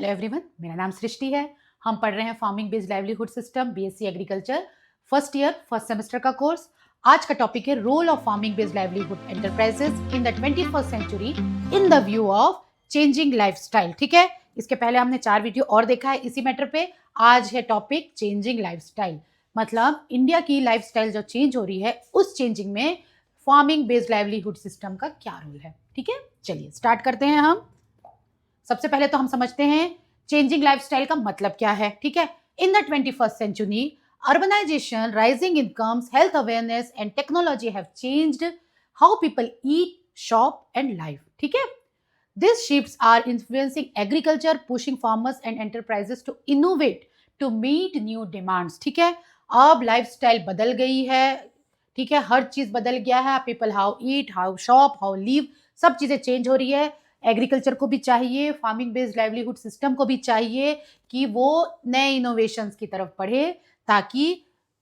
Hello everyone, मेरा नाम सृष्टि है। हम पढ़ रहे हैं farming based livelihood system BSc agriculture first year first semester का कोर्स। आज का टॉपिक है role of farming based livelihood enterprises in the 21st century in the view of changing lifestyle. ठीक है, इसके पहले हमने 4 वीडियो और देखा है इसी मैटर पे। आज है टॉपिक चेंजिंग लाइफस्टाइल, मतलब इंडिया की लाइफस्टाइल जो चेंज हो रही है उस चेंजिंग में फार्मिंग बेस्ड लाइवलीहुड सिस्टम का क्या रोल है। ठीक है, चलिए स्टार्ट करते हैं। हम सबसे पहले तो हम समझते हैं चेंजिंग लाइफस्टाइल का मतलब क्या है। ठीक है, in the 21st century urbanization, rising incomes, health awareness and technology have changed how people eat, shop and live. ठीक है, these shifts are influencing agriculture, pushing farmers and enterprises to innovate to meet new demands. ठीक है, अब lifestyle बदल गई है। ठीक है, हर चीज बदल गया है। People how eat, how shop, how live, सब चीजें चेंज हो रही है। एग्रीकल्चर को भी चाहिए, फार्मिंग बेस्ड लाइवलीहुड सिस्टम को भी चाहिए कि वो नए इनोवेशंस की तरफ बढ़े, ताकि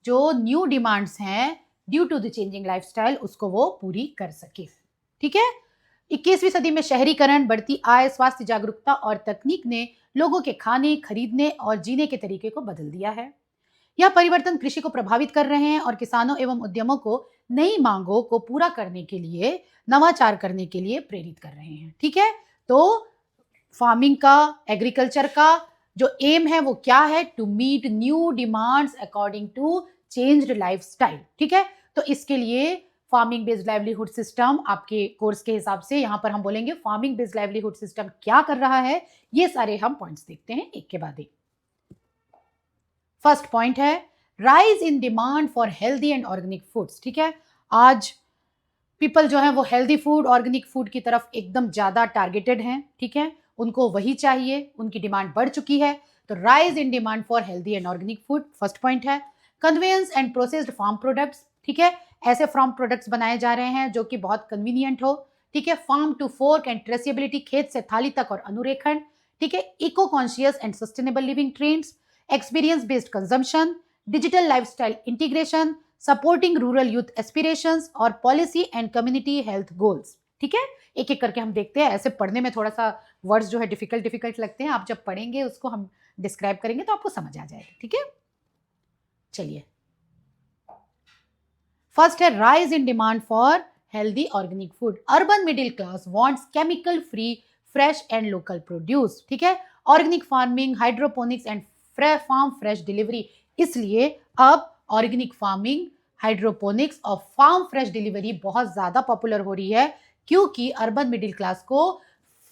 जो न्यू डिमांड्स हैं due to the changing lifestyle उसको वो पूरी कर सके। ठीक है, 21वीं सदी में शहरीकरण, बढ़ती आय, स्वास्थ्य जागरूकता और तकनीक ने लोगों के खाने, खरीदने और जीने के तरीके को बदल दिया है। यह परिवर्तन कृषि को प्रभावित कर रहे हैं और किसानों एवं उद्यमों को नई मांगों को पूरा करने के लिए, नवाचार करने के लिए प्रेरित कर रहे हैं। ठीक है, तो फार्मिंग का, एग्रीकल्चर का जो एम है वो क्या है? To meet new demands according to changed lifestyle. ठीक है, तो इसके लिए फार्मिंग बेस्ड लाइवलीहुड सिस्टम आपके कोर्स के हिसाब से यहाँ पर हम बोलेंगे फार्मिंग बेस्ड लाइवलीहुड सिस्टम क्या कर रहा है। ये सारे हम पॉइंट्स देखते हैं एक के बाद एक। फर्स्ट पॉइंट है rise in demand for healthy and organic foods. ठीक है, आज पीपल जो है वो हेल्दी फूड, ऑर्गेनिक फूड की तरफ एकदम ज्यादा टारगेटेड हैं। ठीक है, उनको वही चाहिए, उनकी डिमांड बढ़ चुकी है। तो rise in demand for healthy and organic food first point है। Convenience and processed farm products. ठीक है, ऐसे फार्म प्रोडक्ट्स बनाए जा रहे हैं जो कि बहुत कन्वीनियंट हो। ठीक है, farm to fork and traceability, खेत से थाली तक और अनुरेखण। ठीक है, eco conscious and sustainable living trends, experience based consumption, digital lifestyle integration, supporting rural youth aspirations और policy and community health goals. ठीक है, एक एक करके हम देखते हैं। ऐसे पढ़ने में थोड़ा सा वर्ड्स जो है डिफिकल्ट लगते हैं, आप जब पढ़ेंगे उसको हम डिस्क्राइब करेंगे तो आपको समझ आ जाएगा। ठीक है, चलिए फर्स्ट है rise in demand for healthy organic food. Urban middle class wants chemical free, fresh and local produce. ठीक है, organic farming, hydroponics and farm fresh delivery. इसलिए अब ऑर्गेनिक फार्मिंग, हाइड्रोपोनिक्स और फार्म फ्रेश डिलीवरी बहुत ज्यादा popular हो रही है, क्योंकि अर्बन मिडिल क्लास को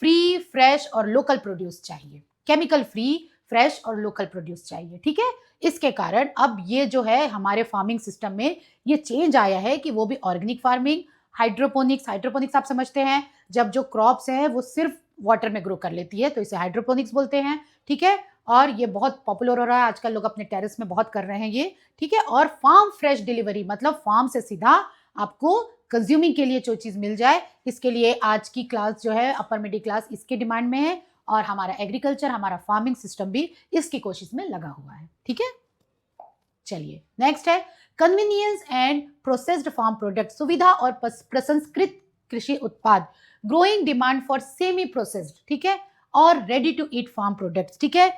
फ्री, फ्रेश और लोकल प्रोड्यूस चाहिए। केमिकल फ्री, फ्रेश और लोकल प्रोड्यूस चाहिए। ठीक है, इसके कारण अब ये जो है हमारे फार्मिंग सिस्टम में ये चेंज आया है कि वो भी ऑर्गेनिक फार्मिंग, हाइड्रोपोनिक्स आप समझते हैं, जब जो क्रॉप्स है वो सिर्फ वाटर में ग्रो कर लेती है तो इसे हाइड्रोपोनिक्स बोलते हैं। ठीक है, और ये बहुत पॉपुलर हो रहा है आजकल, लोग अपने टेरेस में बहुत कर रहे हैं ये। ठीक है, और फार्म फ्रेश डिलीवरी मतलब फार्म से सीधा आपको कंज्यूमिंग के लिए जो चीज मिल जाए, इसके लिए आज की क्लास जो है अपर मिडिल क्लास इसके डिमांड में है, और हमारा एग्रीकल्चर, हमारा फार्मिंग सिस्टम भी इसकी कोशिश में लगा हुआ है। ठीक है, चलिए नेक्स्ट है convenience and processed farm product. सुविधा और प्रसंस्कृत कृषि उत्पाद, growing demand for semi processed, ठीक है, और ready to eat farm products. ठीक है,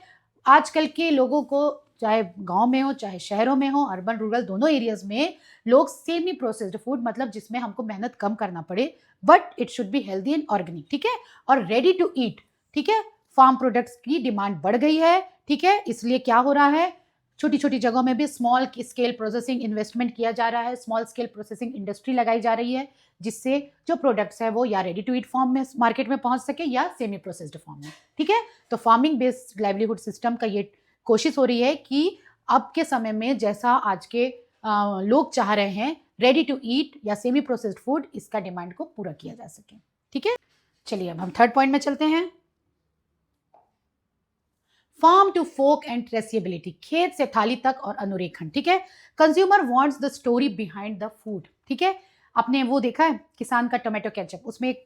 आजकल के लोगों को, चाहे गांव में हो चाहे शहरों में हो, अर्बन रूरल दोनों एरियाज में, लोग सेमी प्रोसेस्ड फूड मतलब जिसमें हमको मेहनत कम करना पड़े but it should be healthy and organic. ठीक है, और रेडी टू ईट, ठीक है, फार्म प्रोडक्ट्स की डिमांड बढ़ गई है। ठीक है, इसलिए क्या हो रहा है, छोटी छोटी जगहों में भी स्मॉल स्केल प्रोसेसिंग इन्वेस्टमेंट किया जा रहा है, स्मॉल स्केल प्रोसेसिंग इंडस्ट्री लगाई जा रही है, जिससे जो प्रोडक्ट्स है वो या रेडी टू ईट फॉर्म में मार्केट में पहुंच सके या सेमी प्रोसेस्ड फॉर्म में। ठीक है, तो फार्मिंग बेस्ड लाइवलीहुड सिस्टम का ये कोशिश हो रही है कि अब के समय में जैसा आज के लोग चाह रहे हैं, रेडी टू ईट या सेमी प्रोसेस्ड फूड, इसका डिमांड को पूरा किया जा सके। ठीक है, चलिए अब हम थर्ड पॉइंट में चलते हैं। Farm to fork and traceability, खेत से थाली तक और अनुरेखण। ठीक है, consumer wants the story behind the food. ठीक है, आपने वो देखा है किसान का टोमेटो केचप, उसमें एक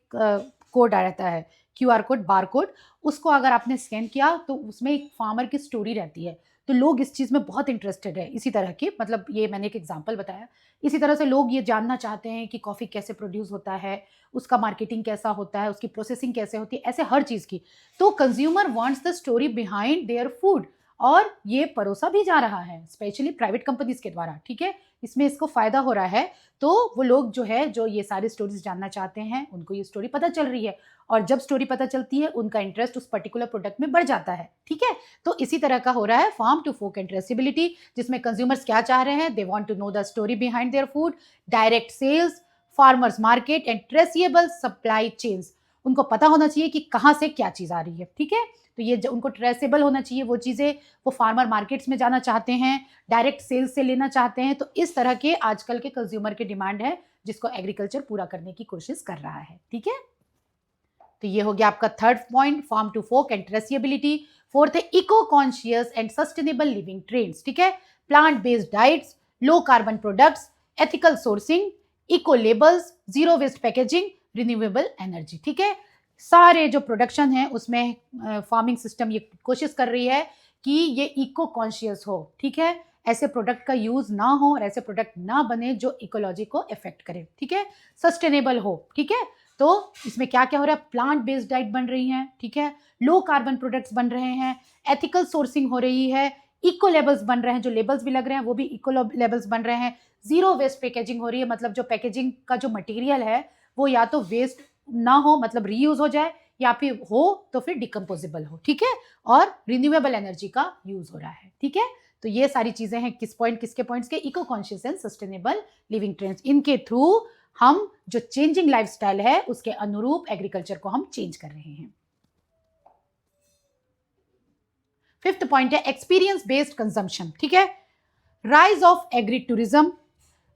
कोड आ रहता है, क्यूआर कोड, बार कोड, उसको अगर आपने स्कैन किया तो उसमें एक फार्मर की स्टोरी रहती है, तो लोग इस चीज़ में बहुत इंटरेस्टेड है। इसी तरह की, मतलब ये मैंने एक एग्जांपल बताया, इसी तरह से लोग ये जानना चाहते हैं कि कॉफ़ी कैसे प्रोड्यूस होता है, उसका मार्केटिंग कैसा होता है, उसकी प्रोसेसिंग कैसे होती है, ऐसे हर चीज़ की। तो consumer wants the story behind their food, और ये परोसा भी जा रहा है स्पेशली प्राइवेट कंपनीज के द्वारा, ठीक है, इसमें इसको फायदा हो रहा है। तो वो लोग जो है, जो ये सारी स्टोरीज जानना चाहते हैं, उनको ये स्टोरी पता चल रही है, और जब स्टोरी पता चलती है उनका इंटरेस्ट उस पर्टिकुलर प्रोडक्ट में बढ़ जाता है, ठीक है। तो इसी तरह का हो रहा है farm to fork and traceability, जिसमें कंज्यूमर्स क्या चाह रहे हैं, they want to know the story behind their food, direct sales, farmers market and traceable supply chains. उनको पता होना चाहिए कि कहाँ से क्या चीज़ आ रही है, ठीक है। तो ये उनको ट्रेसेबल होना चाहिए वो चीज़ें, वो फार्मर मार्केट्स में जाना चाहते हैं, डायरेक्ट सेल्स से लेना चाहते हैं। तो इस तरह के आजकल के कंज्यूमर की डिमांड है, जिसको एग्रीकल्चर पूरा करने की कोशिश कर रहा है, ठीक है। तो ये हो गया आपका third point, farm to fork and traceability. Fourth है eco conscious and sustainable living trends, ठीक है, plant based diets, low carbon products, ethical sourcing, eco labels, zero waste packaging, renewable energy, ठीक है। सारे जो प्रोडक्शन है उसमें फार्मिंग सिस्टम ये कोशिश कर रही है कि ये इको कॉन्शियस हो, ठीक है, ऐसे प्रोडक्ट का यूज ना हो और ऐसे प्रोडक्ट ना बने जो इकोलॉजी को इफेक्ट करे, ठीक है, सस्टेनेबल हो, ठीक है। तो इसमें क्या क्या हो रहा है, प्लांट बेस्ड डाइट बन रही है, ठीक है, लो कार्बन प्रोडक्ट्स बन रहे हैं, एथिकल सोर्सिंग हो रही है, इको लेबल्स बन रहे हैं, जो लेबल्स भी लग रहे हैं वो भी इको लेबल्स बन रहे हैं, जीरो वेस्ट पैकेजिंग हो रही है, मतलब जो पैकेजिंग का जो मटेरियल है वो या तो वेस्ट ना हो, मतलब रीयूज हो जाए, या फिर हो तो फिर डिकम्पोजेबल हो, ठीक है, और रिन्यूएबल एनर्जी का यूज हो रहा है, ठीक है। तो ये सारी चीजें हैं किस पॉइंट, किसके पॉइंट्स के, eco conscious and sustainable living trends. इनके थ्रू हम जो चेंजिंग लाइफस्टाइल है उसके अनुरूप एग्रीकल्चर को हम चेंज कर रहे हैं। फिफ्थ पॉइंट है एक्सपीरियंस बेस्ड कंजम्पशन, ठीक है, rise of agri tourism,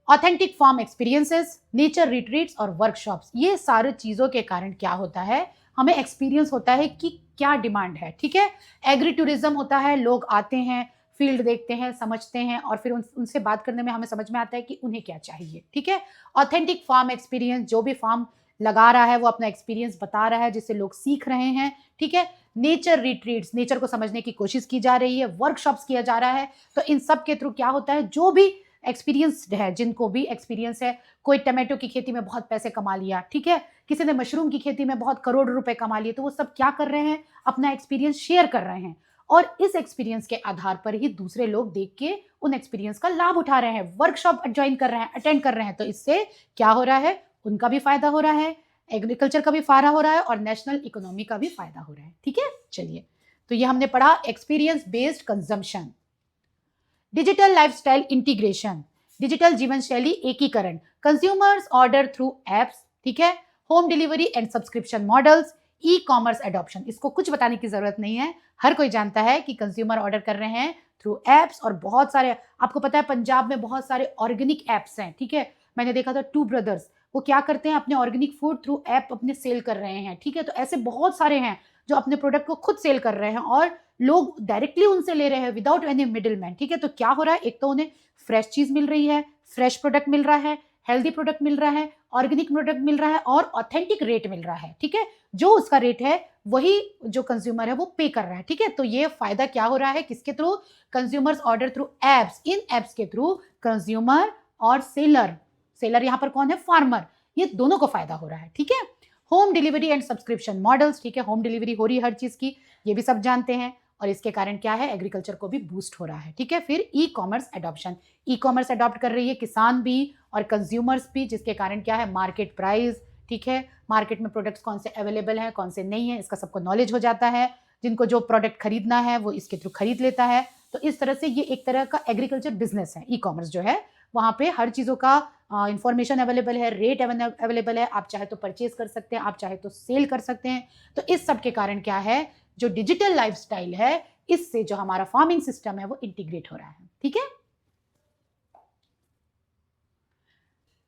authentic farm experiences, nature retreats और वर्कशॉप्स। ये सारे चीजों के कारण क्या होता है, हमें एक्सपीरियंस होता है कि क्या डिमांड है, ठीक है। एग्री टूरिज्म होता है, लोग आते हैं, फील्ड देखते हैं, समझते हैं, और फिर उनसे बात करने में हमें समझ में आता है कि उन्हें क्या चाहिए, ठीक है। ऑथेंटिक फार्म एक्सपीरियंस, जो भी फार्म लगा रहा है वो अपना एक्सपीरियंस बता रहा है जिससे लोग सीख रहे हैं, ठीक है। नेचर रिट्रीट्स, नेचर को समझने की कोशिश की जा रही है, वर्कशॉप्स किया जा रहा है। तो इन सब के थ्रू क्या होता है, जो भी एक्सपीरियंस्ड है, जिनको भी एक्सपीरियंस है, कोई टमाटो की खेती में बहुत पैसे कमा लिया, ठीक है, किसी ने मशरूम की खेती में बहुत करोड़ रुपए कमा लिए, तो वो सब क्या कर रहे हैं, अपना एक्सपीरियंस शेयर कर रहे हैं, और इस एक्सपीरियंस के आधार पर ही दूसरे लोग देख के उन एक्सपीरियंस का लाभ उठा रहे हैं, वर्कशॉप ज्वाइन कर रहे हैं, अटेंड कर रहे हैं। तो इससे क्या हो रहा है, उनका भी फायदा हो रहा है, एग्रीकल्चर का भी फायदा हो रहा है, और नेशनल इकोनॉमी का भी फायदा हो रहा है, ठीक है। चलिए, तो ये हमने पढ़ा experience based consumption. Digital lifestyle integration, digital जीवन शैली एकीकरण, कंज्यूमर्स ऑर्डर थ्रू एप्स, ठीक है, home delivery and subscription models, e commerce adoption. इसको कुछ बताने की जरूरत नहीं है, हर कोई जानता है कि कंज्यूमर ऑर्डर कर रहे हैं थ्रू एप्स, और बहुत सारे, आपको पता है पंजाब में बहुत सारे ऑर्गेनिक एप्स हैं, ठीक है। मैंने देखा था टू ब्रदर्स, वो क्या करते हैं, अपने ऑर्गेनिक फूड थ्रू ऐप अपने सेल कर रहे हैं, ठीक है। तो ऐसे बहुत सारे हैं जो अपने प्रोडक्ट को खुद सेल कर रहे हैं, और लोग डायरेक्टली उनसे ले रहे हैं विदाउट एनी मिडिल मैन, ठीक है। तो क्या हो रहा है, एक तो उन्हें फ्रेश चीज मिल रही है, फ्रेश प्रोडक्ट मिल रहा है, हेल्दी प्रोडक्ट मिल रहा है, ऑर्गेनिक प्रोडक्ट मिल रहा है, और ऑथेंटिक रेट मिल रहा है, ठीक है। जो उसका रेट है वही जो कंज्यूमर है वो पे कर रहा है, ठीक है। तो ये फायदा क्या हो रहा है, किसके through, consumers order through apps, इन एप्स के थ्रू कंज्यूमर और सेलर, सेलर यहाँ पर कौन है, फार्मर, ये दोनों को फायदा हो रहा है, ठीक है। Home delivery and subscription models, ठीक है, होम डिलीवरी हो रही है हर चीज की, ये भी सब जानते हैं, और इसके कारण क्या है, एग्रीकल्चर को भी बूस्ट हो रहा है, ठीक है। फिर e commerce adoption, e commerce adopt कर रही है किसान भी और कंज्यूमर्स भी, जिसके कारण क्या है, मार्केट प्राइस, ठीक है, मार्केट में प्रोडक्ट्स कौन से अवेलेबल हैं, कौन से नहीं है, इसका सबको नॉलेज हो जाता है, जिनको जो प्रोडक्ट खरीदना है वो इसके थ्रू खरीद लेता है। तो इस तरह से ये एक तरह का एग्रीकल्चर बिजनेस है, ई कॉमर्स जो है, वहाँ पे हर चीज़ों का इंफॉर्मेशन अवेलेबल है, रेट अवेलेबल है, आप चाहे तो परचेज कर सकते हैं, आप चाहे तो सेल कर सकते हैं। तो इस सब के कारण क्या है, जो डिजिटल लाइफस्टाइल है, इससे जो हमारा फार्मिंग सिस्टम है वो इंटीग्रेट हो रहा है, ठीक है।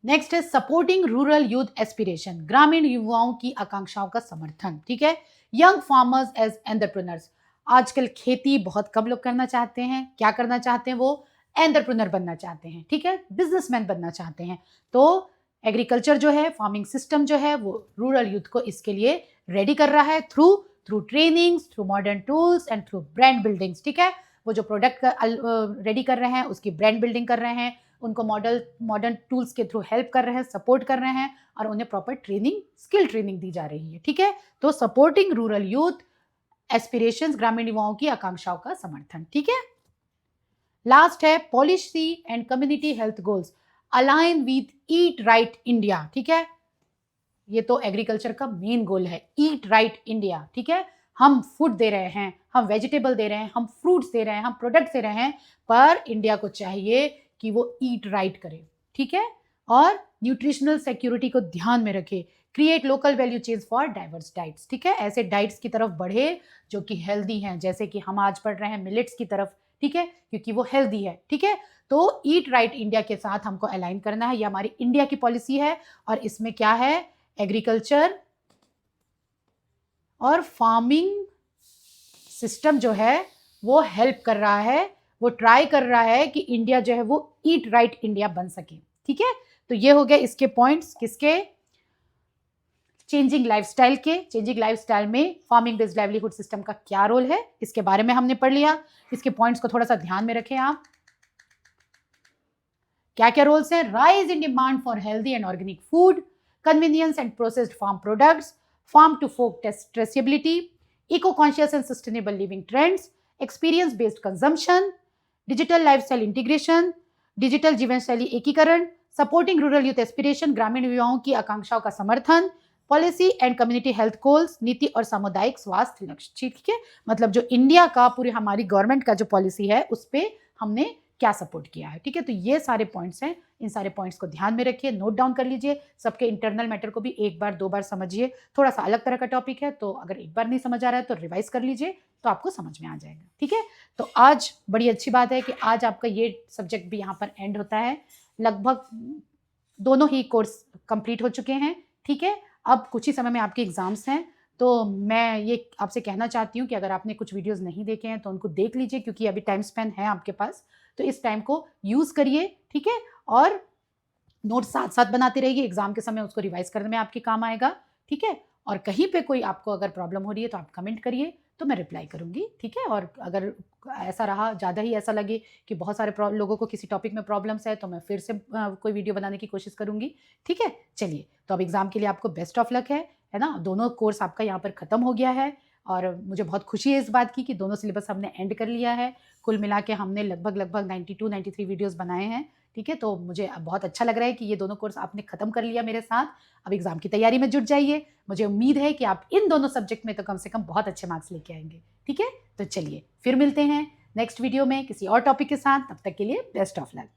नेक्स्ट है सपोर्टिंग रूरल यूथ एस्पिरेशन, ग्रामीण युवाओं की आकांक्षाओं का समर्थन, ठीक है, यंग फार्मर्स एज एंटरप्रेन्योर्स। आजकल खेती बहुत कम लोग करना चाहते हैं, क्या करना चाहते हैं, वो एंटरप्रेन्योर बनना चाहते हैं, ठीक है, बिजनेसमैन बनना चाहते हैं। तो एग्रीकल्चर जो है, फार्मिंग सिस्टम जो है, वो रूरल यूथ को इसके लिए रेडी कर रहा है through trainings, through modern tools and through brand buildings, ठीक है। वो जो प्रोडक्ट रेडी कर रहे हैं उसकी ब्रांड बिल्डिंग कर रहे हैं, उनको मॉडर्न टूल्स के थ्रू हेल्प कर रहे हैं, सपोर्ट कर रहे हैं और उन्हें प्रॉपर ट्रेनिंग, स्किल ट्रेनिंग दी जा रही है। ठीक है, तो सपोर्टिंग रूरल यूथ एस्पिरेशंस, ग्रामीण युवाओं की आकांक्षाओं का समर्थन। ठीक है, लास्ट है policy and community health goals align with eat right India. ठीक है, ये तो एग्रीकल्चर का मेन गोल है, ईट राइट इंडिया। ठीक है, हम फूड दे रहे हैं, हम वेजिटेबल दे रहे हैं, हम फ्रूट्स दे रहे हैं, हम प्रोडक्ट्स दे रहे हैं, पर इंडिया को चाहिए कि वो ईट राइट करे। ठीक है, और न्यूट्रिशनल सिक्योरिटी को ध्यान में रखे, create local value chains for diverse diets. ठीक है, ऐसे डाइट्स की तरफ बढ़े जो कि हेल्दी हैं, जैसे कि हम आज पढ़ रहे हैं मिलेट्स की तरफ। ठीक है, क्योंकि वो हेल्दी है। ठीक है, तो ईट राइट इंडिया के साथ हमको अलाइन करना है, ये हमारी इंडिया की पॉलिसी है और इसमें क्या है, एग्रीकल्चर और फार्मिंग सिस्टम जो है वो हेल्प कर रहा है, वो ट्राई कर रहा है कि इंडिया जो है वो ईट राइट इंडिया बन सके। ठीक है, तो ये हो गए इसके पॉइंट्स, किसके, चेंजिंग लाइफस्टाइल के। चेंजिंग लाइफस्टाइल में फार्मिंग बेस्ड लाइवलीहुड सिस्टम का क्या रोल है, इसके बारे में हमने पढ़ लिया। इसके पॉइंट्स को थोड़ा सा ध्यान में रखें आप, क्या क्या रोल्स हैं, rise in demand for healthy and organic food, convenience and processed farm products, farm to fork traceability, eco-conscious and sustainable living trends, experience-based consumption, digital lifestyle integration, digital जीवन शैली एकीकरण, supporting rural youth aspiration, ग्रामीण युवाओं की आकांक्षाओं का समर्थन, policy and community health goals, नीति और सामुदायिक स्वास्थ्य लक्ष्य। ठीक है, मतलब जो इंडिया का, पूरी हमारी गवर्नमेंट का जो पॉलिसी है उस पर हमने क्या सपोर्ट किया है। ठीक है, तो ये सारे पॉइंट्स हैं, इन सारे पॉइंट्स को ध्यान में रखिए, नोट डाउन कर लीजिए, सबके इंटरनल मैटर को भी एक बार दो बार समझिए। थोड़ा सा अलग तरह का टॉपिक है, तो अगर एक बार नहीं समझ आ रहा है तो रिवाइज कर लीजिए, तो आपको समझ में आ जाएगा। ठीक है, तो आज बड़ी अच्छी बात है कि आज आपका ये सब्जेक्ट भी यहाँ पर एंड होता है, लगभग दोनों ही कोर्स कंप्लीट हो चुके हैं। ठीक है, अब कुछ ही समय में आपके एग्जाम्स हैं, तो मैं ये आपसे कहना चाहती हूँ कि अगर आपने कुछ वीडियोस नहीं देखे हैं तो उनको देख लीजिए, क्योंकि अभी टाइम स्पेन है आपके पास, तो इस टाइम को यूज़ करिए। ठीक है, और नोट साथ साथ बनाते रहिए, एग्जाम के समय उसको रिवाइज करने में आपके काम आएगा। ठीक है, और कहीं पे कोई आपको अगर प्रॉब्लम हो रही है तो आप कमेंट करिए, तो मैं रिप्लाई करूँगी। ठीक है, और अगर ऐसा रहा, ज़्यादा ही ऐसा लगे कि बहुत सारे लोगों को किसी टॉपिक में प्रॉब्लम्स है, तो मैं फिर से कोई वीडियो बनाने की कोशिश करूँगी। ठीक है, चलिए, तो अब एग्ज़ाम के लिए आपको बेस्ट ऑफ लक है ना। दोनों कोर्स आपका यहाँ पर ख़त्म हो गया है और मुझे बहुत खुशी है इस बात की कि दोनों सिलेबस हमने एंड कर लिया है। कुल मिला के हमने लगभग 92-93 वीडियोस बनाए हैं। ठीक है, तो मुझे बहुत अच्छा लग रहा है कि ये दोनों कोर्स आपने ख़त्म कर लिया मेरे साथ। अब एग्ज़ाम की तैयारी में जुट जाइए, मुझे उम्मीद है कि आप इन दोनों सब्जेक्ट में तो कम से कम बहुत अच्छे मार्क्स लेके आएंगे। ठीक है, तो चलिए फिर मिलते हैं नेक्स्ट वीडियो में किसी और टॉपिक के साथ, तब तक के लिए बेस्ट ऑफ लक।